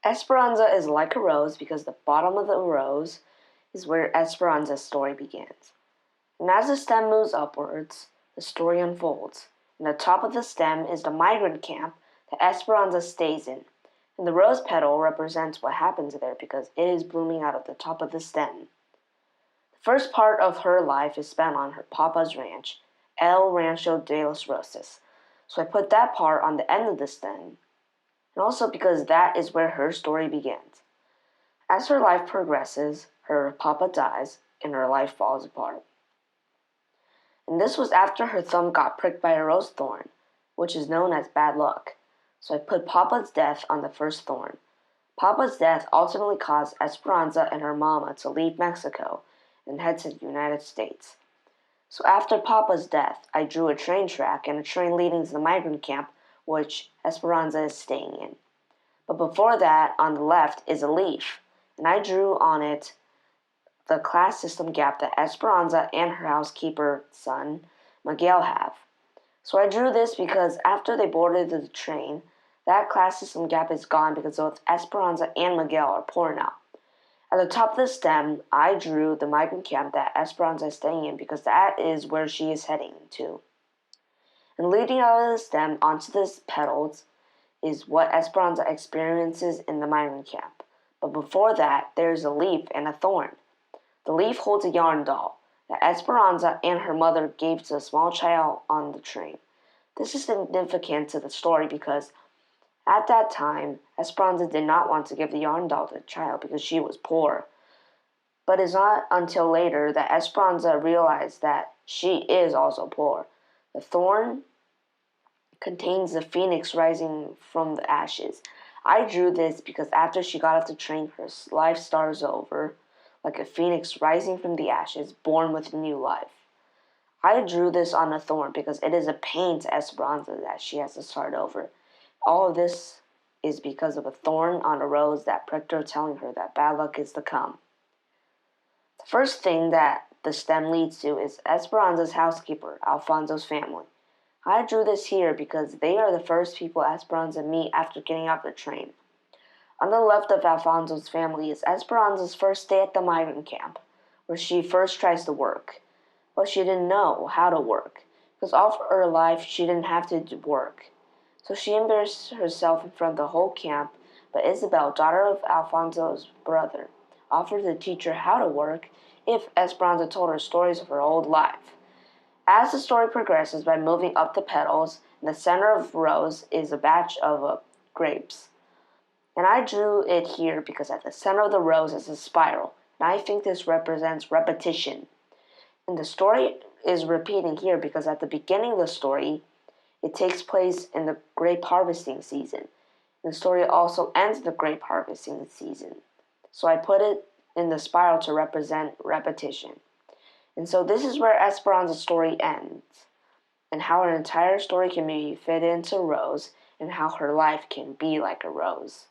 Esperanza is like a rose because the bottom of the rose is where Esperanza's story begins. And as the stem moves upwards, the story unfolds. And the top of the stem is the migrant camp that Esperanza stays in. And the rose petal represents what happens there because it is blooming out of the top of the stem. The first part of her life is spent on her papa's ranch, El Rancho de los Roses. So I put that part on the end of the stem, and also because that is where her story begins. As her life progresses, her papa dies, and her life falls apart. And this was after her thumb got pricked by a rose thorn, which is known as bad luck. So I put Papa's death on the first thorn. Papa's death ultimately caused Esperanza and her mama to leave Mexico and head to the United States. So after Papa's death, I drew a train track and a train leading to the migrant camp, which Esperanza is staying in. But before that, on the left, is a leaf, and I drew on it the class system gap that Esperanza and her housekeeper son, Miguel, have. So I drew this because after they boarded the train, that class system gap is gone because both Esperanza and Miguel are poor now. At the top of the stem, I drew the migrant camp that Esperanza is staying in because that is where she is heading to. And leading out of the stem onto the petals is what Esperanza experiences in the migrant camp. But before that, there is a leaf and a thorn. The leaf holds a yarn doll that Esperanza and her mother gave to a small child on the train. This is significant to the story because at that time, Esperanza did not want to give the yarn doll to the child because she was poor. But it's not until later that Esperanza realized that she is also poor. The thorn contains the phoenix rising from the ashes. I drew this because after she got off the train, her life starts over, like a phoenix rising from the ashes, born with new life. I drew this on a thorn because it is a pain to Esperanza that she has to start over. All of this is because of a thorn on a rose that pricked her, telling her that bad luck is to come. The first thing that the stem leads to is Esperanza's housekeeper, Alfonso's family. I drew this here because they are the first people Esperanza meet after getting off the train. On the left of Alfonso's family is Esperanza's first day at the migrant camp, where she first tries to work. But she didn't know how to work, because all of her life she didn't have to work. So she embarrassed herself in front of the whole camp, but Isabel, daughter of Alfonso's brother, offered to teach her how to work if Esperanza told her stories of her old life. As the story progresses by moving up the petals, in the center of the rose is a batch of grapes. And I drew it here because at the center of the rose is a spiral, and I think this represents repetition. And the story is repeating here because at the beginning of the story, it takes place in the grape harvesting season. And the story also ends the grape harvesting season. So I put it in the spiral to represent repetition. And so this is where Esperanza's story ends, and how her entire story can be fit into a rose, and how her life can be like a rose.